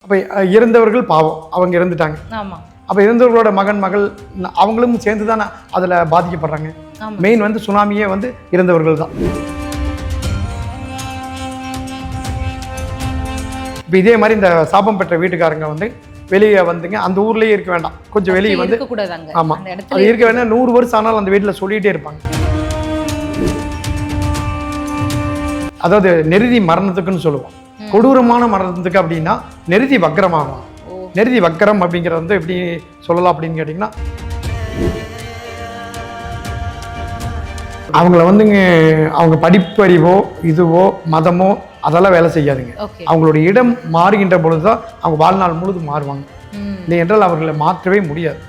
அப்போ இறந்தவர்கள் பாவம், அவங்க இறந்துட்டாங்க. ஆமா அப்போ இறந்தவர்களோட மகன் மகள் அவங்களும் சேர்ந்து தானே அதில் பாதிக்கப்படுறாங்க. ஆமா. மெயின் வந்து சுனாமியே வந்து இறந்தவர்கள் தான். இப்போ இதே மாதிரி இந்த சாபம் பெற்ற வீட்டுக்காரங்க வந்து வெளியே வந்துங்க, அந்த ஊர்லேயே இருக்க வேண்டாம், கொஞ்சம் வெளியே வந்து இருக்கக்கூடாதாங்க. ஆமாம் அந்த அது இடத்துல இருக்க வேண்டாம். 100 வருஷம் ஆனாலும் அந்த வீட்டில் சொல்லிகிட்டே இருப்பாங்க. அதாவது நெருதி மரணத்துக்குன்னு சொல்லுவோம். கொடூரமான மரணத்துக்கு அப்படின்னா நெருதி வக்கரமாகும். நெருதி வக்கரம் அப்படிங்கிறது வந்து எப்படி சொல்லலாம் அப்படின்னு கேட்டிங்கன்னா, அவங்கள வந்துங்க அவங்க படிப்பறிவோ இதுவோ மதமோ அதெல்லாம் வேலை செய்யாதுங்க. ஓகே. அவங்களுடைய இடம் மாறுகின்ற பொழுது தான் அவங்க வாழ்நாள் முழுதும் மாறுவாங்க. இல்லை என்றால் அவர்களை மாற்றவே முடியாது.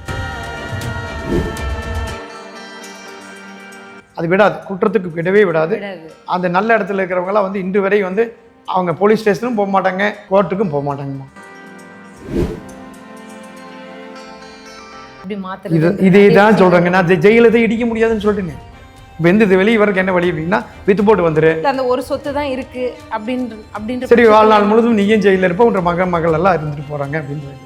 அது விடாது, குற்றத்துக்கு விடவே விடாது. அந்த நல்ல இடத்துல இருக்கிறவங்களாம் வந்து இன்று வரை வந்து அவங்க போலீஸ் ஸ்டேஷனும் போக மாட்டாங்க, கோர்ட்டுக்கும் போக மாட்டாங்கம்மா. இதே தான் சொல்றாங்க. நான் ஜெயிலத்தை இடிக்க முடியாதுன்னு சொல்லிட்டுங்க. இப்போ எந்த வெளியே வரக்கு என்ன வழி அப்படின்னா, வித்து போட்டு வந்துரு, அந்த ஒரு சொத்து தான் இருக்கு அப்படின்ற சரி வாழ்நாள் முழுதும் நீயும் ஜெயிலில் இருப்ப, உன்ற மகள் எல்லாம் இருந்துட்டு போறாங்க அப்படின்னு சொல்லி.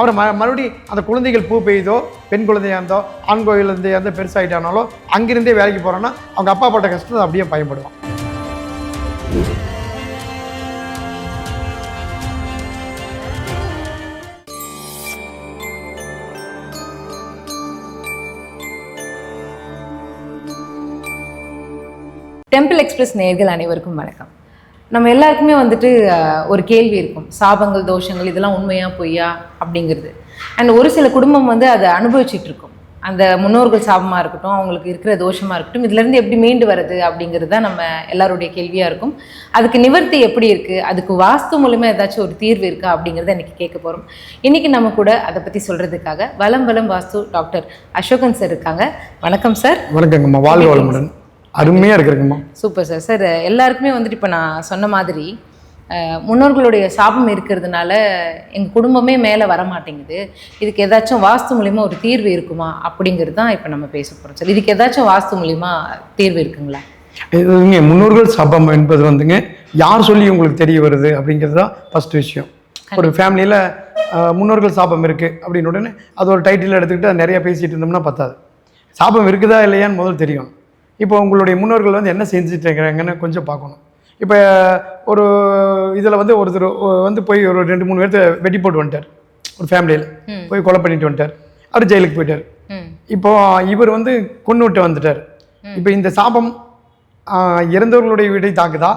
அவரை மறுபடியும் அந்த குழந்தைகள் பூ பெய்தோ, பெண் குழந்தையா இருந்தோ, ஆண் குழந்தையா இருந்தோ பெருசாகிட்டானாலோ அங்கிருந்தே வேலைக்கு போறோன்னா அவங்க அப்பா பட்ட கஷ்டத்தை அப்படியே பயன்படுவான். டெம்பிள் எக்ஸ்பிரஸ் நேயர்கள் அனைவருக்கும் வணக்கம். நம்ம எல்லாருக்குமே வந்துட்டு ஒரு கேள்வி இருக்கும், சாபங்கள் தோஷங்கள் இதெல்லாம் உண்மையா பொய்யா அப்படிங்கிறது. அண்ட் ஒரு சில குடும்பம் வந்து அதை அனுபவிச்சுட்டு இருக்கும். அந்த முன்னோர்கள் சாபமாக இருக்கட்டும், அவங்களுக்கு இருக்கிற தோஷமாக இருக்கட்டும், இதுலேருந்து எப்படி மீண்டு வர்றது அப்படிங்கிறது தான் நம்ம எல்லாருடைய கேள்வியாக இருக்கும். அதுக்கு நிவர்த்தி எப்படி இருக்குது, அதுக்கு வாஸ்து மூலமாக ஏதாச்சும் ஒரு தீர்வு இருக்கா அப்படிங்கிறத இன்றைக்கி கேட்க போகிறோம். இன்றைக்கி நம்ம கூட அதை பற்றி சொல்கிறதுக்காக வலம் வாஸ்து டாக்டர் அசோகன் சார் இருக்காங்க. வணக்கம் சார். வணக்கங்கம்மா, வாழ்க வளமுடன். அருமையாக இருக்குங்கம்மா. Super sir. சார் எல்லாருக்குமே வந்துட்டு இப்போ நான் சொன்ன மாதிரி முன்னோர்களுடைய சாபம் இருக்கிறதுனால எங்கள் குடும்பமே மேலே வர மாட்டேங்குது, இதுக்கு ஏதாச்சும் வாஸ்து மூலிமா ஒரு தீர்வு இருக்குமா அப்படிங்கிறது தான் இப்போ நம்ம பேச போகிறோம் சார். இதுக்கு ஏதாச்சும் வாஸ்து மூலிமா தீர்வு இருக்குங்களா? இதுங்க முன்னோர்கள் சாபம் என்பது வந்துங்க யார் சொல்லி உங்களுக்கு தெரிய வருது அப்படிங்கிறது தான் ஃபஸ்ட் விஷயம். ஒரு ஃபேமிலியில் முன்னோர்கள் சாபம் இருக்குது அப்படின்னு உடனே அது ஒரு டைட்டில் எடுத்துக்கிட்டு நிறைய பேசிகிட்டு இருந்தோம்னா பத்தாது. சாபம் இருக்குதா இல்லையான்னு முதல் தெரியும். இப்போ உங்களுடைய முன்னோர்கள் வந்து என்ன செஞ்சுட்டு இருக்கிறாங்கன்னு கொஞ்சம் பார்க்கணும். இப்போ ஒரு இதில் வந்து ஒருத்தர் வந்து போய் ஒரு 2-3 பேர்த்த வெட்டி போட்டு வந்துட்டார், ஒரு ஃபேமிலியில் போய் கொலை பண்ணிட்டு வந்துட்டார், அவர் ஜெயிலுக்கு போயிட்டார். இப்போ இவர் வந்து கொன்று விட்டு வந்துட்டார். இப்போ இந்த சாபம் இறந்தவர்களுடைய வீட்டை தாக்குதா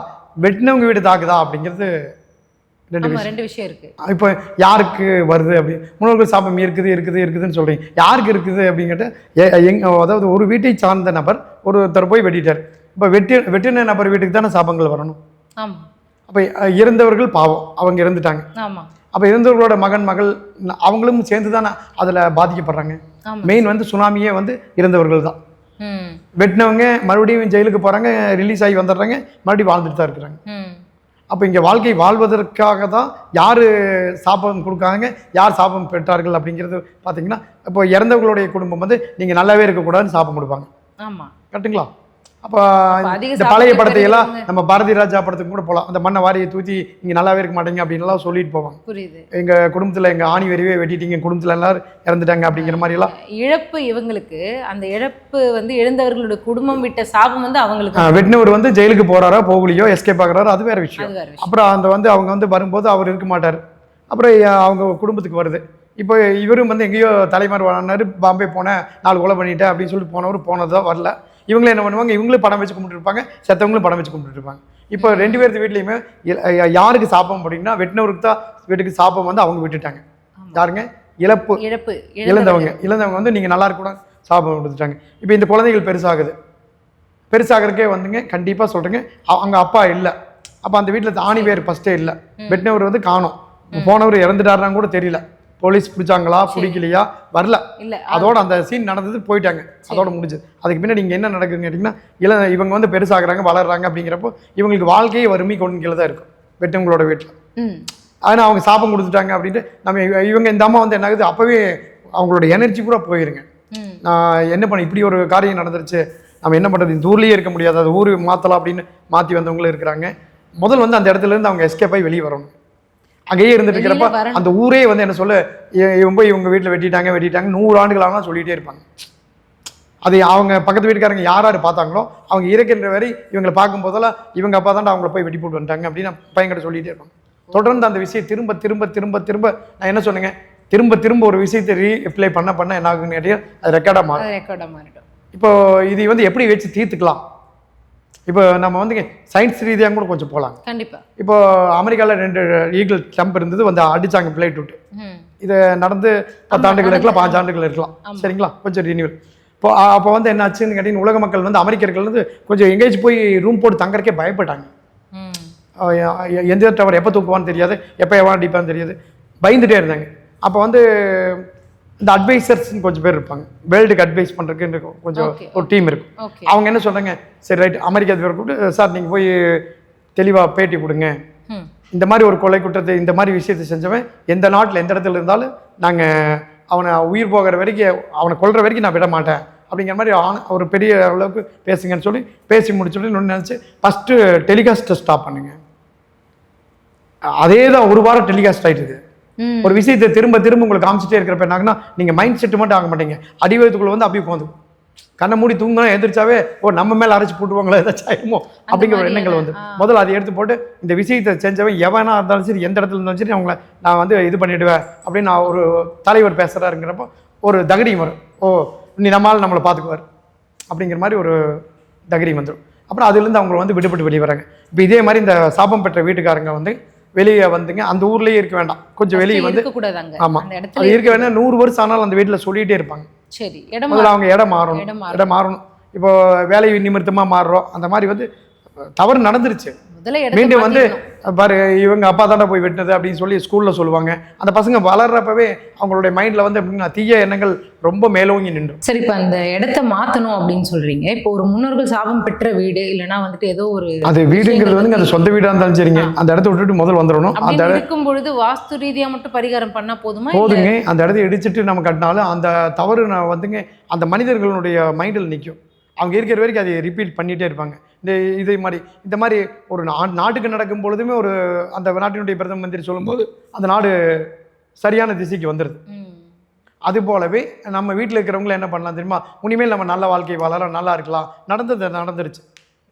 வெட்டினவங்க வீடு தாக்குதா அப்படிங்கிறது ரெண்டு விஷயம் இருக்கு. இப்போ யாருக்கு வருது அப்படி முன்னோர்கள் சாபம் இருக்குதுன்னு சொல்றீங்க, யாருக்கு இருக்குது அப்படிங்கிட்ட அதாவது ஒரு வீட்டை சார்ந்த நபர் ஒருத்தர் போய் வெட்டிட்டார். இப்போ வெட்டின நபர் வீட்டுக்கு தானே சாபங்கள் வரணும். அப்போ இறந்தவர்கள் பாவம், அவங்க இறந்துட்டாங்க. அப்போ இறந்தவர்களோட மகன் மகள் அவங்களும் சேர்ந்து தானே அதில் பாதிக்கப்படுறாங்க. மெயின் வந்து சுனாமியே வந்து இறந்தவர்கள் தான். வெட்டினவங்க மறுபடியும் ஜெயிலுக்கு போகிறாங்க, ரிலீஸ் ஆகி வந்துடுறாங்க, மறுபடியும் வாழ்ந்துட்டு தான் இருக்கிறாங்க. அப்போ இங்கே வாழ்க்கை வாழ்வதற்காக தான் யார் சாபம் கொடுக்காங்க, யார் சாபம் பெற்றார்கள் அப்படிங்கிறது பார்த்தீங்கன்னா, இப்போ இறந்தவர்களுடைய குடும்பம் வந்து நீங்கள் நல்லாவே இருக்கக்கூடாதுன்னு சாபம் கொடுப்பாங்க. ஆமாம், கரெக்டுங்களா? அப்போ இந்த பழைய படத்தையெல்லாம் நம்ம பாரதி ராஜா படத்துக்கு கூட போகலாம். அந்த மண்ணை வாரியை தூத்தி நீங்கள் நல்லாவே இருக்க மாட்டீங்க அப்படின்லாம் சொல்லிட்டு போவாங்க. புரியுது. எங்கள் குடும்பத்தில் எங்கள் ஆணி வெறிவே வெட்டிட்டீங்க, குடும்பத்தில் எல்லாரும் இறந்துட்டாங்க அப்படிங்கிற மாதிரிலாம் இழப்பு இவங்களுக்கு. அந்த இழப்பு வந்து இழந்தவர்களோட குடும்பம் விட்ட சாபம் வந்து அவங்களுக்கு. வெட்டினவர் வந்து ஜெயிலுக்கு போகிறாரா போகலையோ எஸ்கேப் ஆகுறாரோ அது வேற விஷயம். அப்புறம் அந்த வந்து அவங்க வந்து வரும்போது அவர் இருக்க மாட்டார், அப்புறம் அவங்க குடும்பத்துக்கு வருது. இப்போ இவரும் வந்து எங்கேயோ தலைமறைவானார், பாம்பே போனேன் 4 கொலை பண்ணிட்டேன் அப்படின்னு சொல்லிட்டு போனவர் போனதான் வரல. இவங்களே என்ன பண்ணுவாங்க, இவங்களும் படம் வச்சு கும்பிட்டு இருப்பாங்க, செத்தவங்களும் படம் வச்சு கும்பிட்டு இருப்பாங்க. இப்போ 2 பேர்த்து வீட்லையுமே யாருக்கு சாப்பம் அப்படின்னா வெட்டினவருக்கு தான் வீட்டுக்கு சாப்பம் வந்து அவங்க விட்டுட்டாங்க. யாருங்க? இழந்தவங்க வந்து நீங்கள் நல்லா இருக்கக்கூடாது சாப்பம் கொடுத்துட்டாங்க. இப்போ இந்த குழந்தைகள் பெருசாகிறதுக்கே வந்துங்க கண்டிப்பாக சொல்கிறேங்க, அவங்க அப்பா இல்லை. அப்போ அந்த வீட்டில் ஆணி பேர் ஃபஸ்ட்டே இல்லை, வெட்டினவர் வந்து காணோம், போனவர் இறந்துட்டாருன்னு கூட தெரியல. போலீஸ் பிடிச்சாங்களா பிடிக்கலையா வரல, அதோட அந்த சீன் நடந்தது போயிட்டாங்க, அதோட முடிஞ்சது. அதுக்கு பின்னாடி நீங்கள் என்ன நடக்குதுன்னு கேட்டிங்கன்னா, இவங்க வந்து பெருசாகிறாங்க வளர்றாங்க அப்படிங்கிறப்போ இவங்களுக்கு வாழ்க்கையே வறுமை கொண்டு தான் இருக்கும் வெட்டவங்களோட வீட்டில். ஆனால் அவங்க சாபம் கொடுத்துட்டாங்க அப்படின்ட்டு நம்ம இவங்க இந்த அம்மா வந்து என்ன ஆகுது, அப்போவே அவங்களோட எனர்ஜி கூட போயிருங்க. நான் என்ன பண்ண இப்படி ஒரு காரியம் நடந்துருச்சு, நம்ம என்ன பண்ணுறது, இந்த ஊர்லேயே இருக்க முடியாது, அது ஊர் மாற்றலாம் அப்படின்னு மாற்றி வந்தவங்களும் இருக்கிறாங்க. முதல் வந்து அந்த இடத்துலேருந்து அவங்க எஸ்கேப் ஆகி வெளியே வரணும். அங்கேயே இருந்துட்டு இருக்கிறப்ப அந்த ஊரே வந்து என்ன சொல்ல, இவங்க போய் இவங்க வீட்டில் வெட்டிட்டாங்க 100 ஆண்டுகள் ஆனால் சொல்லிகிட்டே இருப்பாங்க. அது அவங்க பக்கத்து வீட்டுக்காரங்க யார் பார்த்தாங்களோ அவங்க இருக்கின்ற வரை இவங்களை பார்க்கும் போதெல்லாம் இவங்க அப்பா தாண்டா அவங்கள போய் வெட்டி போட்டு வந்துட்டாங்க அப்படின்னு பையன்கிட்ட சொல்லிகிட்டே இருப்பாங்க. தொடர்ந்து அந்த விஷயம் திரும்ப திரும்ப திரும்ப திரும்ப நான் என்ன சொன்னேங்க, திரும்ப திரும்ப ஒரு விஷயத்தை ரீப்ளை பண்ண என்ன ஆகுன்னு கேட்டீங்கன்னா அது ரெக்கார்டாக மாறிடும். இப்போ இது வந்து எப்படி வச்சு தீர்த்துக்கலாம், இப்போ நம்ம வந்து சயின்ஸ் ரீதியாக கூட கொஞ்சம் போகலாம். கண்டிப்பாக. இப்போ அமெரிக்காவில் 2 ஈகிள் டம்ப் இருந்தது, வந்து அடிச்சாங்க பிளைட் விட்டு. இதை நடந்து 10 ஆண்டுகள் இருக்கலாம், 5 ஆண்டுகள் இருக்கலாம், சரிங்களா, கொஞ்சம் ரினியூவல். அப்போ வந்து என்ன ஆச்சுன்னு கேட்டீங்கன்னா உலக மக்கள் வந்து அமெரிக்கர்கள் வந்து கொஞ்சம் எங்கேயாச்சும் போய் ரூம் போட்டு தங்கறக்கே பயப்பட்டாங்க. எந்த டவர் எப்போ தூக்குவான்னு தெரியாது, எப்போ எவன் அடிப்பான்னு தெரியாது, பயந்துட்டே இருந்தாங்க. அப்போ வந்து இந்த அட்வைசர்ஸ்ன்னு கொஞ்சம் பேர் இருப்பாங்க, வேர்ல்டுக்கு அட்வைஸ் பண்ணுறதுக்கு கொஞ்சம் ஒரு டீம் இருக்கும். அவங்க என்ன சொல்கிறாங்க, சரி ரைட், அமெரிக்கா அதிபர் கூப்பிட்டு சார் நீங்கள் போய் தெளிவாக பேட்டி கொடுங்க, இந்த மாதிரி ஒரு கொலை குற்றத்தை இந்த மாதிரி விஷயத்தை செஞ்சவன் எந்த நாட்டில் எந்த இடத்துல இருந்தாலும் நாங்கள் அவனை உயிர் போகிற வரைக்கும் அவனை கொல்ற வரைக்கும் நான் விட மாட்டேன் அப்படிங்கிற மாதிரி ஒரு பெரிய அளவுக்கு பேசுங்கன்னு சொல்லி பேசி முடிச்சுட்டு இன்னொன்று நினச்சி ஃபஸ்ட்டு டெலிகாஸ்ட்டை ஸ்டாப் பண்ணுங்க. அதே தான் ஒரு வாரம் டெலிகாஸ்ட் ஆகிட்டு இருக்குது. ஒரு விஷயத்தை திரும்ப திரும்ப உங்களுக்கு காமிச்சிட்டே இருக்கிறப்ப என்னாங்கன்னா நீங்கள் மைண்ட் செட்டு மட்டும் ஆக மாட்டீங்க, அடிவயத்துக்குள்ளே வந்து அப்படியே போதும். கண்ணை மூடி தூங்கினா எதிர்த்தாவே நம்ம மேலே அரைச்சி போட்டுவாங்களோ ஏதாச்சும் ஆயிடுமோ அப்படிங்கிற ஒரு எண்ணங்கள் வந்து முதல்ல அதை எடுத்து போட்டு இந்த விஷயத்தை செஞ்சவன் எவனா இருந்தாலும் சரி எந்த இடத்துல இருந்தாலும் சரி அவங்கள நான் வந்து இது பண்ணிவிடுவேன் அப்படின்னு நான் ஒரு தலைவர் பேசுகிறாருங்கிறப்போ ஒரு தகரியம் வரும். ஓ நீ நம்மளால் நம்மளை பார்த்துக்குவார் அப்படிங்கிற மாதிரி ஒரு தகரியம் வந்துடும். அப்புறம் அதுலேருந்து அவங்க வந்து விடுபட்டு வெளியே வராங்க. இப்போ இதே மாதிரி இந்த சாபம் பெற்ற வீட்டுக்காரங்க வந்து வெளியே வந்துங்க அந்த ஊர்லேயே இருக்க வேண்டாம், கொஞ்சம் வெளியே வந்து ஆமாம் அது இருக்க வேண்டாம். 100 வருஷம் ஆனாலும் அந்த வீட்டில் சொல்லிகிட்டே இருப்பாங்க. சரி, முதல்ல அவங்க இடம் மாறணும். இப்போ வேலை நிமித்தமாக மாறுறோம், அந்த மாதிரி வந்து தவறு நடந்துருச்சு. மீண்டும் வந்து பாரு இவங்க அப்பா தாண்டா போய் வெட்டினது அப்படின்னு சொல்லி ஸ்கூலில் சொல்லுவாங்க. அந்த பசங்க வளர்றப்பவே அவங்களுடைய மைண்டில் வந்து எப்படின்னா தீய எண்ணங்கள் ரொம்ப மேலோங்கி நின்றும். சரி, இப்போ அந்த இடத்த மாற்றணும் அப்படின்னு சொல்கிறீங்க. இப்போ ஒரு முன்னோர்கள் சாபம் பெற்ற வீடு இல்லைன்னா வந்துட்டு ஏதோ ஒரு அது வீடுங்கிறது வந்து அந்த சொந்த வீடாக இருந்தாலும் சரிங்க, அந்த இடத்த விட்டுட்டு முதல் வந்துடணும். அந்த இருக்கும் பொழுது வாஸ்து ரீதியாக மட்டும் பரிகாரம் பண்ணால் போதுங்க. அந்த இடத்த இடிச்சிட்டு நம்ம கட்டினாலும் அந்த தவறு நான் வந்துங்க அந்த மனிதர்களுடைய மைண்டில் நிற்கும். அவங்க இருக்கிற வரைக்கும் அதை ரிப்பீட் பண்ணிகிட்டே இருப்பாங்க. இந்த மாதிரி ஒரு நாட்டுக்கு நடக்கும் பொழுதுமே ஒரு அந்த நாட்டினுடைய பிரதம மந்திரி சொல்லும்போது அந்த நாடு சரியான திசைக்கு வந்துடுது. அது போலவே நம்ம வீட்டில் இருக்கிறவங்கள என்ன பண்ணலாம் தெரியுமா, இனிமேல் நம்ம நல்ல வாழ்க்கை வாழலாம், நல்லா இருக்கலாம். நடந்துருச்சு,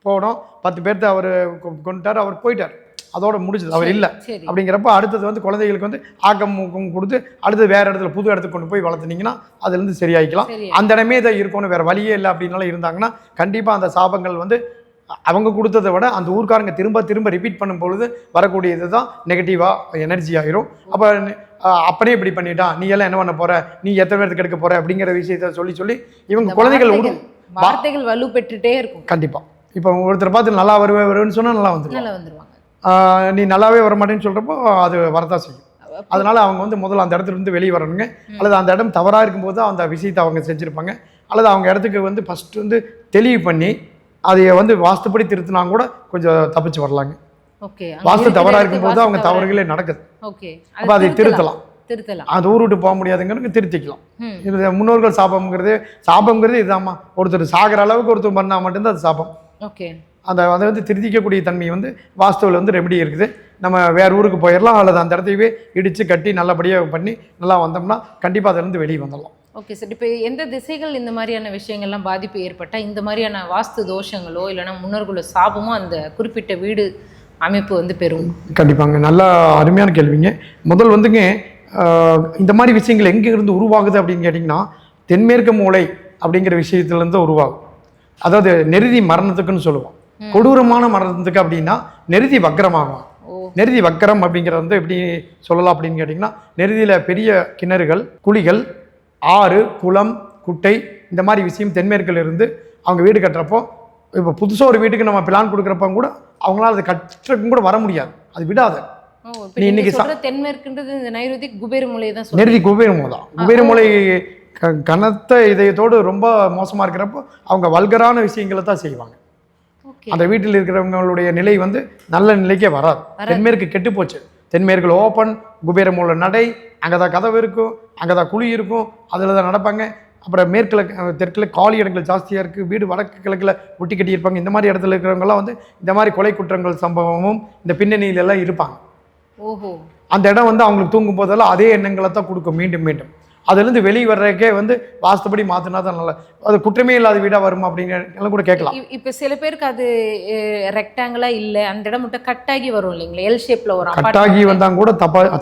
போனோம் 10 பேர்த்த அவர் கொண்டுட்டார், அவர் போயிட்டார், அதோட முடிஞ்சது, அவர் இல்லை. அப்படிங்கிறப்ப அடுத்தது வந்து குழந்தைகளுக்கு வந்து ஆக்கம் ஊக்கம் கொடுத்து அடுத்தது வேற இடத்துல புது இடத்துக்கு கொண்டு போய் வளர்த்துனீங்கன்னா அதுலேருந்து சரியாயிக்கலாம். அந்த இடமே தான் இருக்கணும், வேற வழியே இல்லை அப்படின்னாலும் இருந்தாங்கன்னா கண்டிப்பாக அந்த சாபங்கள் வந்து அவங்க கொடுத்ததை விட அந்த ஊர்க்காரங்க திரும்ப திரும்ப ரிப்பீட் பண்ணும் பொழுது வரக்கூடியது தான் நெகட்டிவாக எனர்ஜி ஆகிரும். அப்போ அப்படியே இப்படி பண்ணிட்டான், நீ எல்லாம் என்ன பண்ண போற, நீ எத்தனை பேருக்கு எடுக்க போற அப்படிங்கிற விஷயத்த சொல்லி இவங்க குழந்தைகள் வார்த்தைகள் வலு பெற்றுட்டே இருக்கும். கண்டிப்பாக இப்போ ஒருத்தர் பார்த்து நல்லா வருவேன்னு சொன்னால் நல்லா வந்துருவாங்க. நீ நல்லாவே வர மாட்டேன்னு சொல்கிறப்போ அது வரதான் செய்யும். அதனால அவங்க வந்து முதல்ல அந்த இடத்துல இருந்து வெளியே வரணுங்க. அல்லது அந்த இடம் தவறாக இருக்கும்போது அந்த விஷயத்தை அவங்க செஞ்சுருப்பாங்க. அல்லது அவங்க இடத்துக்கு வந்து ஃபஸ்ட்டு வந்து தெளிவு பண்ணி அதை வந்து வாஸ்துப்படி திருத்தினா கூட கொஞ்சம் தப்பிச்சு வரலாங்க. வாஸ்து தவறாக இருக்கும்போது அவங்க தவறுகளே நடக்குது. அப்போ அதை திருத்தலாம். அது ஊர் விட்டு போக முடியாதுங்கிறது திருத்திக்கலாம். இது முன்னோர்கள் சாபம்ங்கிறது இதுதாம்மா. ஒருத்தர் சாகிற அளவுக்கு ஒருத்தர் பண்ணால் மட்டும்தான் அது சாபம். அதை வந்து திருத்திக்கக்கூடிய தன்மை வந்து வாஸ்துவில் வந்து ரெமெடி இருக்குது. நம்ம வேறு ஊருக்கு போயிடலாம், அல்லது அந்த இடத்தையவே இடித்து கட்டி நல்லபடியாக பண்ணி நல்லா வந்தோம்னா கண்டிப்பாக அதிலேருந்து வெளியே வந்துடலாம். ஓகே சார், இப்போ எந்த திசைகள் இந்த மாதிரியான விஷயங்கள்லாம் பாதிப்பு ஏற்பட்டால் இந்த மாதிரியான வாஸ்து தோஷங்களோ இல்லைன்னா முன்னோர்களோட சாபமோ அந்த குறிப்பிட்ட வீடு அமைப்பு வந்து பெறும்? கண்டிப்பாங்க, நல்லா அருமையான கேள்விங்க. முதல் வந்துங்க இந்த மாதிரி விஷயங்கள் எங்கேருந்து உருவாகுது அப்படின்னு கேட்டிங்கன்னா தென்மேற்கு மூலை அப்படிங்கிற விஷயத்துலேருந்து உருவாகும். அதாவது நெருதி மரணத்துக்குன்னு சொல்லுவோம். கொடூரமான மரணத்துக்கு அப்படின்னா நெருதி வக்கரமாகும். நெருதி வக்கரம் அப்படிங்கிறது வந்து எப்படி சொல்லலாம் அப்படின்னு கேட்டிங்கன்னா நெருதியில் பெரிய கிணறுகள், குழிகள், ஆறு, குளம், குட்டை இந்த மாதிரி விஷயம் தென்மேற்கில் இருந்து அவங்க வீடு கட்டுறப்போ, இப்போ புதுசாக ஒரு வீட்டுக்கு நம்ம பிளான் கொடுக்குறப்ப கூட அவங்களால அதை கட்டுறதுக்கும் கூட வர முடியாது, அது விடாது. நீ இன்னைக்கு தென்மேற்குன்றது இந்த நைருதி குபேரமூலை தான், நெருதி குபேரமூலை தான். குபேரமூலை கனத்த இதயத்தோடு ரொம்ப மோசமாக இருக்கிறப்போ அவங்க வல்கரான விஷயங்களை தான் செய்வாங்க. அந்த வீட்டில் இருக்கிறவங்களுடைய நிலை வந்து நல்ல நிலைக்கே வராது. தென்மேற்கு கெட்டு போச்சு. தென்மேற்கில் ஓப்பன், குபேரமூலை நடை, அங்கே தான் கதவு இருக்கும், அங்கே தான் குழி இருக்கும், அதில் தான் நடப்பாங்க. அப்புறம் மேற்கில் தெற்கில் காலி இடங்கள் ஜாஸ்தியாக இருக்குது, வீடு வடக்கு கிழக்கில் ஒட்டி கட்டியிருப்பாங்க. இந்த மாதிரி இடத்துல இருக்கிறவங்கலாம் வந்து இந்த மாதிரி கொலை குற்றங்கள் சம்பவமும் இந்த பின்னணியிலெல்லாம் இருப்பாங்க. ஓஹோ. அந்த இடம் வந்து அவங்களுக்கு தூங்கும் போதெல்லாம் அதே எண்ணங்களை தான் கொடுக்கும் மீண்டும் மீண்டும். அதுலேருந்து வெளியே வர்றதுக்கே வந்து வாஸ்துபடி மாற்றினா தான் நல்லா, அது குற்றமே இல்லாத வீடாக வருமா அப்படிங்கிறதெல்லாம் கூட கேட்கலாம். இப்போ சில பேருக்கு அது ரெக்டாங்கிளாக இல்லை, அந்த இடம் மட்டும் கட்டாகி வரும் இல்லைங்களா, எல் ஷேப்பில் ஒரு கட்டாகி வந்தால் கூட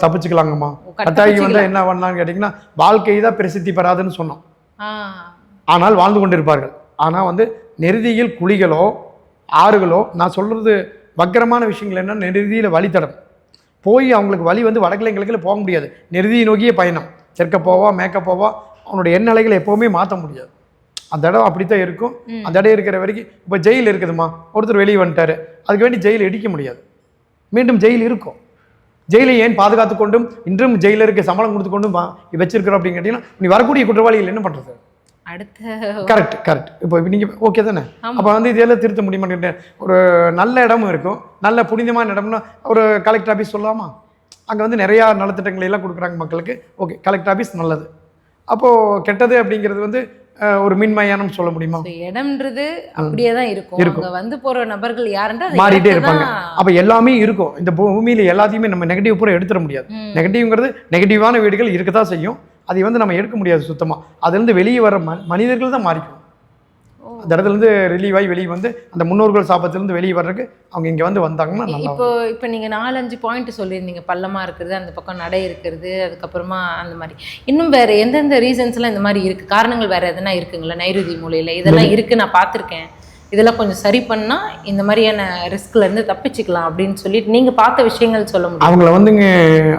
தப்பிச்சுக்கலாங்கம்மா. கட்டாகி வந்தால் என்ன பண்ணலான்னு கேட்டிங்கன்னா, வாழ்க்கை தான் பிரசித்தி பெறாதுன்னு சொன்னோம், ஆனால் வாழ்ந்து கொண்டிருப்பார்கள். ஆனால் வந்து நெருதியில் குழிகளோ ஆறுகளோ, நான் சொல்கிறது வக்கரமான விஷயங்கள் என்ன, நெருதியில் வழித்தடம் போய் அவங்களுக்கு வழி வந்து வடக்கில் எங்களுக்கு போக முடியாது. நெருதியை நோக்கிய பயணம், தெற்க போவா மேற்க போவா, அவனுடைய எண்ணலைகளை எப்போவுமே மாற்ற முடியாது. அந்த இடம் அப்படித்தான் இருக்கும். அந்த இடம் இருக்கிற வரைக்கும் இப்போ ஜெயில் இருக்குதுமா, ஒருத்தர் வெளியே வந்துட்டாரு, அதுக்கு வேண்டி ஜெயில் இடிக்க முடியாது, மீண்டும் ஜெயில் இருக்கும். ஜெயிலை ஏன் பாதுகாத்து கொண்டும் இன்றும் ஜெயிலருக்கு சம்பளம் கொடுத்து கொண்டும் வச்சிருக்கிறோம் அப்படின்னு கேட்டீங்கன்னா, நீ வரக்கூடிய குற்றவாளிகள் என்ன பண்ணுறது அடுத்த கரெக்ட். இப்போ நீங்கள் ஓகே தானே, அப்போ வந்து இதெல்லாம் திருத்த முடியுமா? ஒரு நல்ல இடமும் இருக்கும், நல்ல புனிதமான இடம்னா ஒரு கலெக்டர் ஆஃபீஸ் சொல்லலாமா? அங்கே வந்து நிறையா நலத்திட்டங்களை எல்லாம் கொடுக்குறாங்க மக்களுக்கு. ஓகே, கலெக்டர் ஆஃபீஸ் நல்லது. அப்போது கெட்டது அப்படிங்கிறது வந்து ஒரு மின்மயானம் சொல்ல முடியுமா? இடம்ன்றது அப்படியே தான் இருக்கும். அங்கே வந்து போகிற நபர்கள் யாருன்றா மாறிட்டே இருப்பாங்க. அப்போ எல்லாமே இருக்கும். இந்த பூமியில் எல்லாத்தையுமே நம்ம நெகட்டிவ் பூரா எடுத்துட முடியாது. நெகட்டிவ்ங்கிறது நெகட்டிவான வீடுகள் இருக்க தான் செய்யும், அதை வந்து நம்ம எடுக்க முடியாது சுத்தமாக. அதுலேருந்து வெளியே வர மனிதர்கள் தான் மாறிக்கும். அந்த இடத்துலேருந்து ரிலீவ் ஆகி வெளியே வந்து அந்த முன்னோர்கள் சாபத்திலேருந்து வெளியே வர்றதுக்கு அவங்க இங்கே வந்து வந்தாங்கன்னா நல்லா. இப்போ நீங்கள் 4-5 பாயிண்ட் சொல்லியிருந்தீங்க, பள்ளமாக இருக்கிறது, அந்த பக்கம் நடை இருக்கிறது, அதுக்கப்புறமா அந்த மாதிரி இன்னும் வேறு எந்தெந்த ரீசன்ஸ்லாம் இந்த மாதிரி இருக்குது, காரணங்கள் வேறு எதனா இருக்குங்களா நைருதி மூலையில்? இதெல்லாம் இருக்குது, நான் பார்த்துருக்கேன், இதெல்லாம் கொஞ்சம் சரி பண்ணால் இந்த மாதிரியான ரிஸ்க்லேருந்து தப்பிச்சுக்கலாம் அப்படின்னு சொல்லிட்டு நீங்கள் பார்த்த விஷயங்கள் சொல்ல முடியும்? அவங்கள வந்துங்க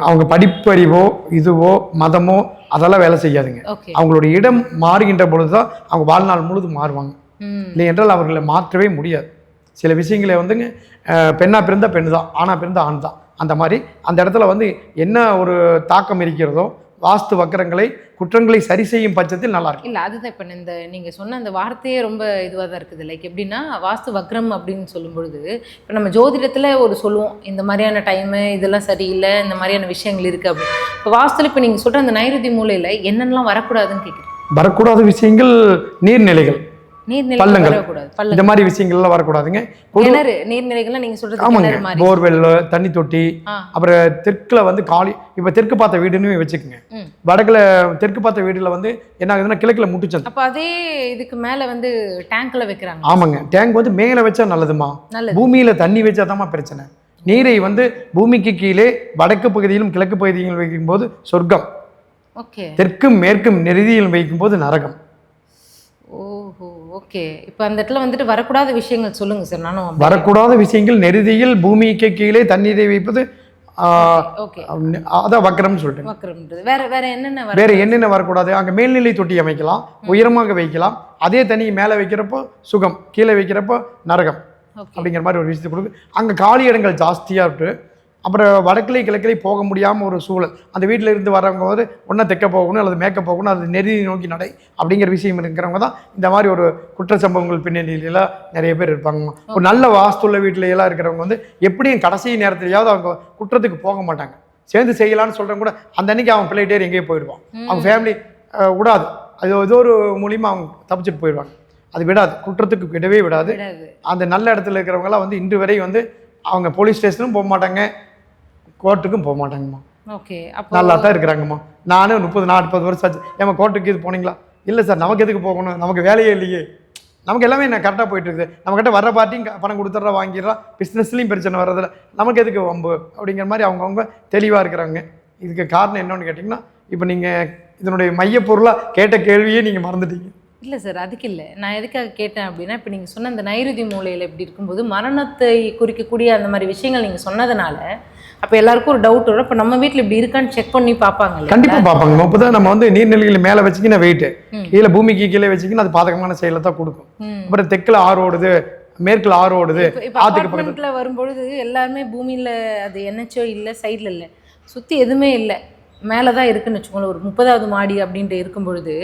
அவங்க படிப்பறிவோ இதுவோ மதமோ அதெல்லாம் வேலை செய்யாதுங்க. அவங்களுடைய இடம் மாறுகின்ற பொழுது தான் அவங்க வாழ்நாள் முழுதும் மாறுவாங்க. இல்லை என்றால் அவர்களை மாற்றவே முடியாது. சில விஷயங்களை வந்துங்க பெண்ணாக பிறந்த பெண்ணு தான், ஆணாக பிறந்த ஆண் தான். அந்த மாதிரி அந்த இடத்துல வந்து என்ன ஒரு தாக்கம் இருக்கிறதோ, வாஸ்து வக்கரங்களை குற்றங்களை சரி செய்யும் பட்சத்தில் நல்லா இருக்கும். இல்லை அதுதான் இப்போ இந்த நீங்கள் சொன்ன அந்த வார்த்தையே ரொம்ப இதுவாக தான் இருக்குது. லைக் எப்படின்னா வாஸ்து வக்ரம் அப்படின்னு சொல்லும் பொழுது இப்போ நம்ம ஜோதிடத்தில் ஒரு சொல்லுவோம், இந்த மாதிரியான டைமு இதெல்லாம் சரியில்லை, இந்த மாதிரியான விஷயங்கள் இருக்குது அப்படின்னு. இப்போ வாஸ்துல இப்போ நீங்கள் சொல்கிற அந்த நைருதி மூலையில் என்னென்னலாம் வரக்கூடாதுன்னு கேட்குறேன். வரக்கூடாத விஷயங்கள் நீர்நிலைகள், பள்ளங்கள், இந்த மாதிரி விஷயங்கள்லாம் வரக்கூடாதுங்க. கிணறு நீர்நிலைகள்லாம் நீங்க சொல்றது கிணறு மாதிரி, போர்வெல், தண்ணி தொட்டி, அப்புறம் தெற்குல வந்து காலி, இப்ப தெற்கு பார்த்த வீடுன்னு வச்சுக்கோங்க. வடக்குல தெற்கு பார்த்த வீடுல வந்து என்ன ஆகுதுன்னா கிழக்குல முட்டுச்சந்து. அப்ப அதே இதுக்கு மேல வந்து டேங்க்ல வைக்கிறாங்க. ஆமாங்க, டேங்க் வந்து மேல வச்சா நல்லதுமா, பூமியில தண்ணி வச்சாதாம்மா பிரச்சனை. நீரை வந்து பூமிக்கு கீழே வடக்கு பகுதியிலும் கிழக்கு பகுதியிலும் வைக்கும் போது சொர்க்கம், தெற்கும் மேற்கும் நெருதியிலும் வைக்கும் போது நரகம். ஓஹோ, ஓகே. இப்போ அந்த இடத்துல வந்துட்டு வரக்கூடாத விஷயங்கள் சொல்லுங்க சார். நானும் வரக்கூடாத விஷயங்கள் நெருதியில் பூமிக்கு கீழே தண்ணீரை வைப்பது, அதான் வக்கரம்னு சொல்லிட்டு. வேற என்னென்ன வரக்கூடாது? அங்கே மேல்நிலை தொட்டி அமைக்கலாம், உயரமாக வைக்கலாம். அதே தண்ணி மேலே வைக்கிறப்போ சுகம், கீழே வைக்கிறப்போ நரகம் அப்படிங்கிற மாதிரி ஒரு விஷயத்தை கொடுக்கு. அங்கே காலி இடங்கள் ஜாஸ்தியாக இருக்கு. அப்புறம் வடக்கிளை கிழக்கிளை போக முடியாமல் ஒரு சூழல், அந்த வீட்டில் இருந்து வரவங்க வந்து ஒன்றா தெற்க போகணும் அல்லது மேற்க போகணும், அது நெருதி நோக்கி நடை அப்படிங்கிற விஷயம் இருக்கிறவங்க தான் இந்த மாதிரி ஒரு குற்ற சம்பவங்கள் பின்னணியிலாம் நிறைய பேர் இருப்பாங்க. ஒரு நல்ல வாஸ்துள்ள வீட்டிலையெல்லாம் இருக்கிறவங்க வந்து எப்படியும் கடைசி நேரத்துலையாவது அவங்க குற்றத்துக்கு போக மாட்டாங்க. சேர்ந்து செய்யலான்னு சொல்கிறவங்க கூட அந்த அன்னைக்கு அவன் பிள்ளைகிட்டே எங்கேயே போயிடுவான், அவங்க ஃபேமிலி விடாது, அது ஏதோ ஒரு மூலியமாக அவங்க தப்பிச்சுட்டு போயிடுவாங்க. அது விடாது, குற்றத்துக்கு விடவே விடாது. அந்த நல்ல இடத்துல இருக்கிறவங்களாம் வந்து இன்று வரை வந்து அவங்க போலீஸ் ஸ்டேஷனும் போக மாட்டாங்க, கோர்ட்டுக்கும் போக மாட்டாங்கம்மா. நல்லா தான் இருக்கிறாங்கம்மா. நானும் 30-40 வருஷம் ஆச்சு. ஏமா கோர்ட்டுக்கு இது போனீங்களா? இல்லை சார், நமக்கு எதுக்கு போகணும், நமக்கு வேலையே இல்லையே, நமக்கு எல்லாமே நான் கரெக்டாக போயிட்டு இருக்குது, நம்மக்கிட்ட வர்ற பார்ட்டியும் பணம் கொடுத்துட்றா வாங்கிடுறான், பிஸ்னஸ்லையும் பிரச்சனை வர்றதில்ல, நமக்கு எதுக்கு வம்பு அப்படிங்கிற மாதிரி அவங்கவுங்க தெளிவாக இருக்கிறாங்க. இதுக்கு காரணம் என்னன்னு கேட்டிங்கன்னா, இப்போ நீங்கள் இதனுடைய மையப்பொருளாக கேட்ட கேள்வியே நீங்கள் மறந்துட்டீங்க. இல்லை சார், அதுக்கு இல்லை, நான் எதுக்காக கேட்டேன் அப்படின்னா, இப்போ நீங்கள் சொன்ன அந்த நைருதி மூலையில் எப்படி இருக்கும்போது மரணத்தை குறிக்கக்கூடிய அந்த மாதிரி விஷயங்கள் நீங்கள் சொன்னதுனால அப்போ எல்லாருக்கும் ஒரு டவுட் வரும். இப்போ நம்ம வீட்டில் இப்படி இருக்கான்னு செக் பண்ணி பார்ப்பாங்க. கண்டிப்பாக பார்ப்பாங்க. இப்போ தான் நம்ம வந்து நீர்நிலைகள் மேலே வச்சிங்கன்னா வெயிட்டு, கீழே பூமிக்கு கீழே வச்சிங்கன்னா அது பாதகமான செயலை தான் கொடுக்கும். அப்புறம் தெற்கில் ஆறு ஓடுது, மேற்கில் ஆறு ஓடுது, ஆத்துக்கு பக்கத்தில் வரும்பொழுது எல்லாருமே பூமியில் அது என்னச்சோ இல்லை, சைடில் இல்லை, சுற்றி எதுவுமே இல்லை, மேலே தான் இருக்குன்னு வச்சுக்கோங்களேன். ஒரு 30வது மாடி அப்படின்ட்டு இருக்கும் பொழுது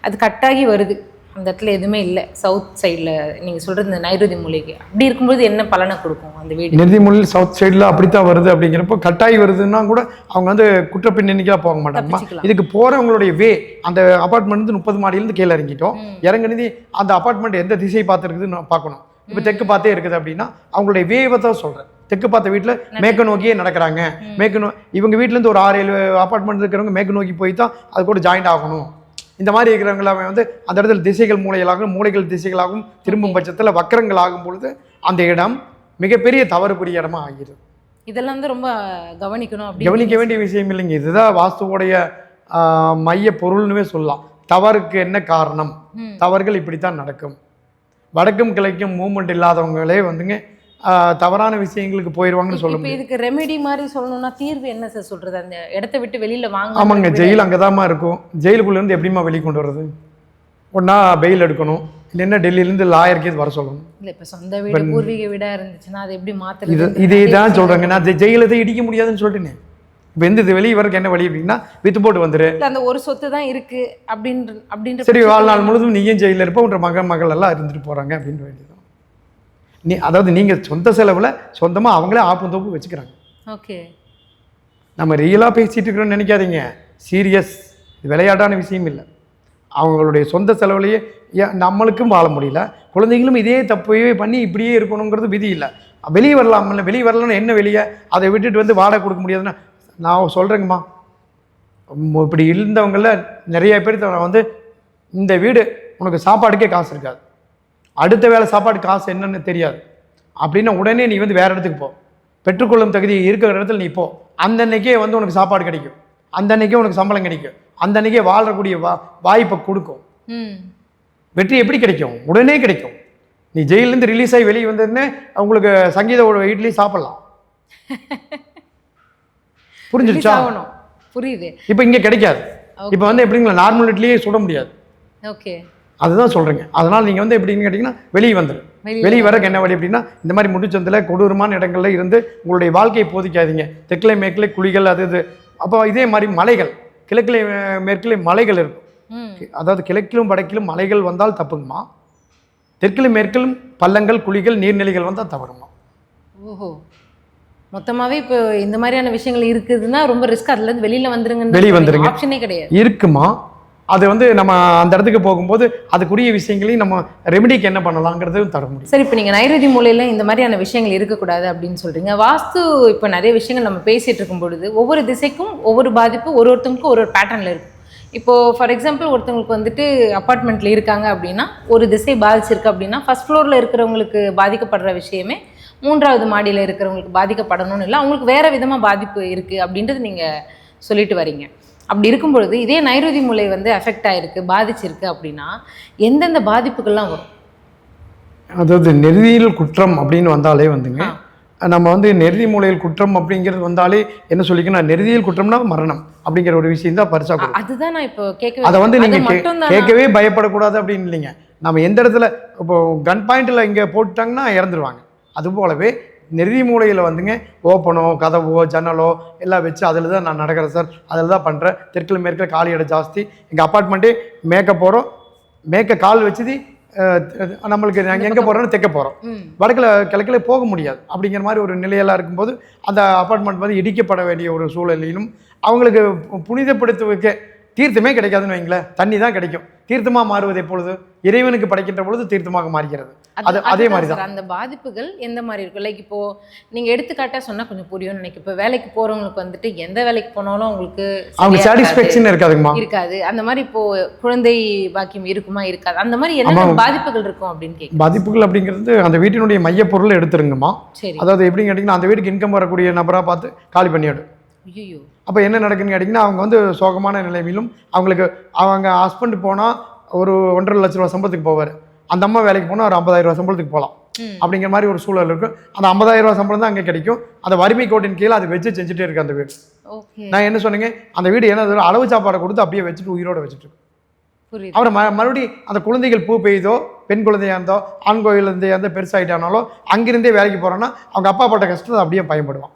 அது கட்டாகி வருது, அந்த இடத்துல எதுவுமே இல்லை, சவுத் சைடில் நீங்கள் சொல்கிறது இந்த நைருதி மூலைக்கு, அப்படி இருக்கும்போது என்ன பலனை கொடுக்கும் அந்த வீடு? நிறுதி மொழியில் சவுத் சைடில் அப்படித்தான் வருது அப்படிங்கிறப்போ கட்டாயி வருதுன்னா கூட அவங்க வந்து குற்ற பின்னணிக்கெல்லாம் போக மாட்டாங்கம்மா. இதுக்கு போகிறவங்களுடைய வே, அந்த அப்பார்ட்மெண்ட் வந்து 30 மாடியிலேருந்து கீழே இறங்கிட்டோம், இறங்குனது அந்த அப்பார்ட்மெண்ட் எந்த திசை பார்த்துருக்குதுன்னு பார்க்கணும். இப்போ தெற்கு பார்த்தே இருக்குது அப்படின்னா அவங்களுடைய வேவை தான் சொல்கிறேன். தெற்கு பார்த்த வீட்டில் மேற்கு நோக்கியே நடக்கிறாங்க. இவங்க வீட்டிலேருந்து ஒரு 6-7 அப்பார்ட்மெண்ட் இருக்கிறவங்க மேற்கு நோக்கி போய் தான் அது கூட ஜாயிண்ட் ஆகணும். இந்த மாதிரி இருக்கிறவங்களாம் வந்து அந்த இடத்துல திசைகள் மூளைகள் திசைகளாகவும் திரும்பும் பட்சத்தில் வக்கரங்கள் ஆகும் பொழுது அந்த இடம் மிகப்பெரிய தவறுக்குரிய இடமா ஆகிறது. இதெல்லாம் வந்து ரொம்ப கவனிக்கணும், கவனிக்க வேண்டிய விஷயம் இல்லைங்க. இதுதான் வாஸ்துவோடைய மைய பொருள்னுவே சொல்லலாம். தவறுக்கு என்ன காரணம்? தவறுகள் இப்படித்தான் நடக்கும். வடக்கும் கிழக்கும் மூவ்மெண்ட் இல்லாதவங்களே வந்துங்க தவறான விஷயங்களுக்கு போயிடுவாங்கன்னு சொல்ல முடியும். இதுக்கு ரெமெடி மாதிரி சொல்லணும்னா தீர்வு என்ன சார் சொல்றது? அந்த இடத்த விட்டு வெளியில வாங்க. ஆமாங்க, ஜெயில் அங்கதாம்மா இருக்கும். ஜெயிலுக்குள்ள இருந்து எப்படிமா வெளியே கொண்டு வர்றது? ஒன்னா பெயில் எடுக்கணும், இல்லைன்னா டெல்லியிலேருந்து லாயருக்கு வர சொல்லணும். இல்லை, இப்போ சொந்த வீடு பூர்வீக வீடா இருந்துச்சுன்னா அதை எப்படி மாற்றுறது? இதே தான் சொல்கிறேங்க. நான் ஜெயிலத்தை இடிக்க முடியாதுன்னு சொல்லிட்டேன். இப்போ எந்த வெளியே வரக்கு என்ன வழி அப்படின்னா வித்து போட்டு வந்துரு. அந்த ஒரு சொத்து தான் இருக்கு அப்படின்ற சரி, வாழ்நாள் முழுதும் நீயும் ஜெயிலில் இருப்ப, உன்ற மகள் எல்லாம் இருந்துட்டு போகிறாங்க அப்படின்னு வேண்டியது. அதாவது நீங்கள் சொந்த செலவில் சொந்தமாக அவங்களே ஆப்புந்தோப்பு வச்சுக்கிறாங்க. ஓகே, நம்ம ரியலாக பேசிகிட்டு இருக்கிறோன்னு நினைக்காதீங்க. சீரியஸ், விளையாட்டான விஷயம் இல்லை. அவங்களுடைய சொந்த செலவுலையே நம்மளுக்கும் வாழ முடியல, குழந்தைங்களும் இதே தப்பையே பண்ணி இப்படியே இருக்கணுங்கிறது விதி இல்லை. வெளியே வரலாம்ல, வெளியே வரலன்னு என்ன வெளியே அதை விட்டுட்டு வந்து வாடகை கொடுக்க முடியாதுன்னா நான் சொல்கிறேங்கம்மா. இப்படி இருந்தவங்கள நிறைய பேர் வந்து இந்த வீடு உனக்கு சாப்பாடுக்கே காசு இருக்காது, அடுத்த வேலை சாப்பாடு காசு என்னன்னு தெரியாது அப்படின்னா உடனே நீ வந்து வேறு இடத்துக்கு போ, பெற்றுக்கொள்ளும் தகுதி இருக்கிற இடத்துல நீ போ, அந்த அன்னைக்கே வந்து உனக்கு சாப்பாடு கிடைக்கும், அந்த அன்னைக்கே உனக்கு சம்பளம் கிடைக்கும், அந்த அன்னைக்கே வாழக்கூடிய வாய்ப்பை கொடுக்கும். வெற்றி எப்படி கிடைக்கும்? உடனே கிடைக்கும். நீ ஜெயிலேருந்து ரிலீஸ் ஆகி வெளியே வந்ததுன்னு உங்களுக்கு சங்கீதோட வீட்லேயும் சாப்பிடலாம். புரிஞ்சிருச்சா? புரியுது. இப்போ இங்கே கிடைக்காது. இப்போ வந்து எப்படிங்களா நார்மல் வீட்லேயே சுட முடியாது. ஓகே, அதுதான் சொல்கிறேங்க. அதனால் நீங்கள் வந்து எப்படின்னு கேட்டிங்கன்னா வெளியே வந்துடும். வெளியே வரக்கு என்ன வழி அப்படின்னா இந்த மாதிரி முட்டுச்சந்தில் கொடூரமான இடங்கள்ல இருந்து உங்களுடைய வாழ்க்கையை போதிக்காதீங்க. தெற்கிலே மேற்கிலே குழிகள் அது இது. அப்போ இதே மாதிரி மலைகள், கிழக்கிலே மேற்கிலே மலைகள் இருக்கும். அதாவது கிழக்கிலும் வடக்கிலும் மலைகள் வந்தால் தப்புங்கம்மா, தெற்கிலும் மேற்கிலும் பள்ளங்கள் குழிகள் நீர்நிலைகள் வந்தால் தவறுமா. ஓஹோ, மொத்தமாகவே இப்போ இந்த மாதிரியான விஷயங்கள் இருக்குதுன்னா ரொம்ப ரிஸ்க். அதுலேருந்து வெளியில் வந்துருங்க, வெளியே வந்துருங்க, ஆப்ஷனே கிடையாது. இருக்குமா? அது வந்து நம்ம அந்த இடத்துக்கு போகும்போது அதுக்குரிய விஷயங்களையும் நம்ம ரெமெடிக்கு என்ன பண்ணலாங்கிறது தர முடியும். சரி, இப்போ நீங்கள் நைருதி மூலையில் இந்த மாதிரியான விஷயங்கள் இருக்கக்கூடாது அப்படின்னு சொல்கிறீங்க. வாஸ்து இப்போ நிறைய விஷயங்கள் நம்ம பேசிகிட்டு இருக்கும் பொழுது ஒவ்வொரு திசைக்கும் ஒவ்வொரு பாதிப்பு ஒருத்தருக்கும் ஒரு பேட்டர்னில் இருக்கும். இப்போது ஃபார் எக்ஸாம்பிள் ஒருத்தவங்களுக்கு வந்துட்டு அப்பார்ட்மெண்ட்டில் இருக்காங்க அப்படின்னா ஒரு திசை பாதிச்சிருக்கு அப்படின்னா ஃபர்ஸ்ட் ஃப்ளோரில் இருக்கிறவங்களுக்கு பாதிக்கப்படுற விஷயமே 3வது மாடியில் இருக்கிறவங்களுக்கு பாதிக்கப்படணும்னு இல்லை, அவங்களுக்கு வேறு விதமாக பாதிப்பு இருக்குது அப்படின்றது நீங்கள் சொல்லிட்டு வரீங்க. அப்படி இருக்கும் பொழுது இதே நைருதி மூலை வந்து எஃபெக்ட் ஆகிருக்கு, பாதிச்சிருக்கு அப்படின்னா எந்தெந்த பாதிப்புகள்லாம் வரும்? அதாவது நெறியியல் குற்றம் அப்படின்னு வந்தாலே வந்துங்க, நம்ம வந்து நெறிதி மூலையில் குற்றம் அப்படிங்கிறது வந்தாலே என்ன சொல்லிக்கணும், நெறிதியல் குற்றம்னா மரணம் அப்படிங்கிற ஒரு விஷயம் தான் பரிசா கொடுக்கும். அதுதான் நான் இப்போ கேட்க, அதை வந்து நீங்கள் கேட்கவே பயப்படக்கூடாது அப்படின்னு இல்லைங்க. நம்ம எந்த இடத்துல இப்போ கன் பாயிண்டில் இங்கே போட்டுட்டாங்கன்னா இறந்துருவாங்க. அதுபோலவே நெறிதி மூலையில் வந்துங்க ஓப்பனோ கதவோ ஜன்னலோ எல்லாம் வச்சு அதில் தான் நான் நடக்கிறேன் சார், அதில் தான் பண்ணுறேன். தெற்கில் மேற்கில் காலி இடம் ஜாஸ்தி, எங்கள் அப்பார்ட்மெண்ட்டே மேற்க போகிறோம், மேற்க கால் வச்சுது நம்மளுக்கு நாங்கள் எங்கே போகிறோன்னு தெற்க போகிறோம், வடக்கில் கிழக்கில் போக முடியாது அப்படிங்கிற மாதிரி ஒரு நிலையெல்லாம் இருக்கும்போது அந்த அப்பார்ட்மெண்ட் வந்து இடிக்கப்பட வேண்டிய ஒரு சூழலிலும் அவங்களுக்கு புனிதப்படுத்த வைக்க தீர்த்தமே கிடைக்காதுன்னு வைங்களேன், தண்ணி தான் கிடைக்கும். தீர்த்தமாக மாறுவது எப்பொழுது? இறைவனுக்கு படைக்கின்ற பொழுது தீர்த்தமாக மாறுகிறது. அதே மாதிரி தான் அந்த பாதிப்புகள் எந்த மாதிரி இருக்கும். லைக் இப்போ நீங்கள் எடுத்துக்காட்டாக சொன்னால் கொஞ்சம் புரியும்னு நினைக்கிறேன். இப்போ வேலைக்கு போகிறவங்களுக்கு வந்துட்டு எந்த வேலைக்கு போனாலும் அவங்களுக்கு அவங்க சாட்டிஸ்ஃபேக்ஷன் இருக்காதுங்கம்மா, இருக்காது. அந்த மாதிரி இப்போ குழந்தை பாக்கியம் இருக்குமா இருக்காது, அந்த மாதிரி என்ன பாதிப்புகள் இருக்கும் அப்படின்னு கேட்க. பாதிப்புகள் அப்படிங்கிறது அந்த வீட்டினுடைய மையப்பொருளை எடுத்துருங்கம்மா. சரி, அதாவது எப்படின்னு கேட்டிங்கன்னா அந்த வீட்டுக்கு இன்கம் வரக்கூடிய நபராக பார்த்து காலி பண்ணிவிடும். ஐயோ, அப்போ என்ன நடக்குன்னு கேட்டிங்கன்னா அவங்க வந்து சோகமான நிலைமையிலும் அவங்களுக்கு அவங்க ஹஸ்பண்ட் போனால் ஒரு 1.5 லட்ச ரூபா சம்பளத்துக்கு போவார், அந்த அம்மா வேலைக்கு போனால் ஒரு 50,000 ரூபா சம்பளத்துக்கு போகலாம் அப்படிங்கிற மாதிரி ஒரு சூழல் இருக்கும். அந்த 50,000 ரூபா சம்பளம் தான் அங்கே கிடைக்கும். அந்த வறுமை கோட்டின் கீழே அதை வச்சு செஞ்சுட்டே இருக்கு அந்த வீடு. நான் என்ன சொன்னீங்க, அந்த வீடு என்ன அளவு சாப்பாடை கொடுத்து அப்படியே வச்சுட்டு உயிரோடு வச்சுட்டு அப்புறம் மறுபடியும் அந்த குழந்தைகள் பூ பெய்தோ, பெண் குழந்தையாக இருந்தோ, ஆண் குழந்தையாக இருந்தோ பெருசாகிட்டானாலோ அங்கிருந்தே வேலைக்கு போகிறோன்னா அவங்க அப்பா பட்ட கஷ்டத்தை அப்படியே பயன்படுவான்.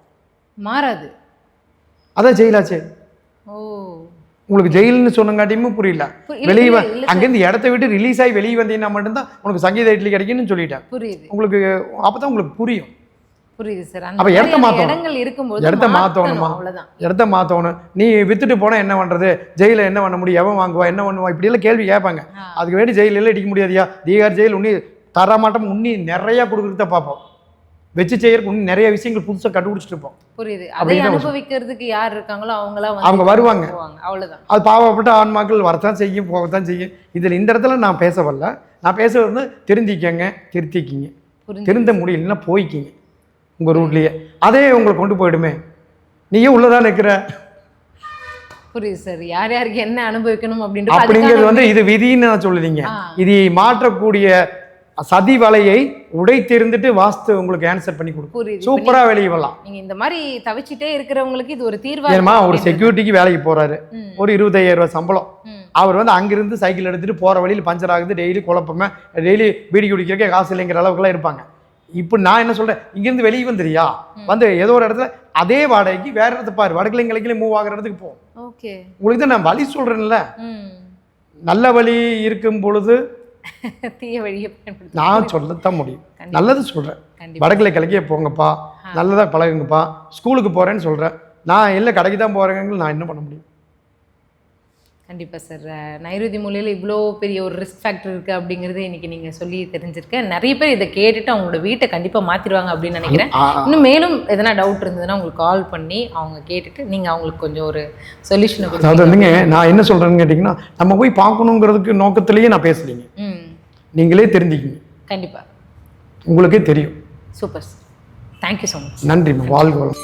மாறாது, அதான் ஜெயிலாச்சே. உங்களுக்கு ஜெயில்னு சொன்னங்காட்டியுமே புரியல. இல்ல, வெளியே இல்ல, இல்ல அங்கேருந்து இடத்த விட்டு ரிலீஸ் ஆகி வெளியே வந்தீங்கன்னா மட்டும்தான் உனக்கு சங்கீத இட்லி கிடைக்குன்னு சொல்லிட்டேன். புரியுது உங்களுக்கு அப்பதான் உங்களுக்கு புரியும். புரியுது சார். அப்ப இடத்த மாத்தணும். இடங்கள் இருக்கும்போது இடத்த மாத்தணுமா? அவ்வளவுதான். இடத்த மாத்தணும். நீ வித்துட்டு போனா என்ன பண்றது, ஜெயில என்ன பண்ண முடியும், எவன் வாங்குவா, என்ன பண்ணுவா, இப்படி எல்லாம் கேள்வி கேட்பாங்க. அதுக்கு வேண்டி ஜெயில அடிக்க முடியாதியா, தீகார் ஜெயில் உன்னி தரமாட்டம் உன்னி நிறைய கொடுக்குறத பார்ப்போம். வச்சு செய்யறதுக்கு இன்னும் நிறைய விஷயங்கள் புதுசா கண்டுபிடிச்சிட்டு இருப்போம். புரியுது. அதை அனுபவிக்கிறதுக்கு யார் இருக்காங்களோ அவங்க வருவாங்க. அவ்வளவுதான். அது பாவப்பட்ட ஆன்மாக்கள் வரத்தான் செய்யும், போகத்தான் செய்யும். இதுல இந்த இடத்துல நான் பேச வரல. நான் பேச வந்து தெரிஞ்சிக்கங்க, திருத்திக்கிங்க. திருந்த முடியலன்னா போய்க்கிங்க உங்க ரூட்லயே. அதே உங்களை கொண்டு போயிடுமே. நீயே உள்ளதான் நிற்கிற. புரியுது சார். யார் யாருக்கு என்ன அனுபவிக்கணும் அப்படின்றது அப்படிங்கிறது வந்து இது விதின்னு நான் சொல்லுதீங்க. இதை மாற்றக்கூடிய சதி வலையை உடை தெரிந்துட்டு வாஸ்து உங்களுக்கு ஆன்சர் பண்ணி கொடுக்கும். சூப்பரா வெளியே வரலாம். நீங்க இந்த மாதிரி தவிச்சிட்டே இருக்கிறவங்களுக்கு இது ஒரு தீர்வா. ஏமா ஒரு செக்யூரிட்டிக்கு வேலைக்கு போறாரு, ஒரு 25,000 ரூபாய் சம்பளம். அவர் வந்து அங்கிருந்து சைக்கிள் எடுத்துட்டு போற வழியில் பஞ்சர் ஆகுது, டெய்லி குழப்பமே, டெய்லி பீடி குடிக்கிறக்கே காசு இல்லைங்கிற அளவுக்குலாம் இருப்பாங்க. இப்போ நான் என்ன சொல்றேன், இங்கிருந்து வெளியே வந்துறியா, வந்து ஏதோ ஒரு இடத்துல அதே வாடகைக்கு வேற இடத்த பாரு, வடக்கிலையும் கிழக்கிலையும் மூவ் ஆகிற இடத்துக்கு போ. ஓகே, உங்களுக்கு தான் நான் வழி சொல்றேன்ல. நல்ல வழி இருக்கும் பொழுது தீய வழியை நான் சொல்லத்தான் முடியும். நல்லது சொல்றேன், வடக்கிலை கிழக்கியே போங்கப்பா, நல்லதா பழகுங்கப்பா. ஸ்கூலுக்கு போறேன்னு சொல்றேன், நான் இல்லை கடைக்கு தான் போறேங்க, நான் என்ன பண்ண முடியும்? கண்டிப்பாக சார். நைருதி மூலையில் இவ்வளோ பெரிய ஒரு ரிஸ்க் ஃபேக்டர் இருக்குது அப்படிங்கிறது இன்றைக்கி நீங்கள் சொல்லி தெரிஞ்சிருக்கேன். நிறைய பேர் இதை கேட்டுட்டு அவங்களோட வீட்டை கண்டிப்பாக மாற்றிடுவாங்க அப்படின்னு நினைக்கிறேன். இன்னும் மேலும் எதனா டவுட் இருந்ததுன்னா உங்களுக்கு கால் பண்ணி அவங்க கேட்டுட்டு நீங்கள் அவங்களுக்கு கொஞ்சம் ஒரு சொல்யூஷனை கொடுங்க. அது வந்துங்க, நான் என்ன சொல்கிறேன்னு கேட்டிங்கன்னா, நம்ம போய் பார்க்கணுங்கிறதுக்கு நோக்கத்திலேயே நான் பேசலைங்க. நீங்களே தெரிஞ்சுக்கிங்க. கண்டிப்பாக உங்களுக்கே தெரியும். Super sir. Thank you so much. நன்றி. வாழ்க வளம்.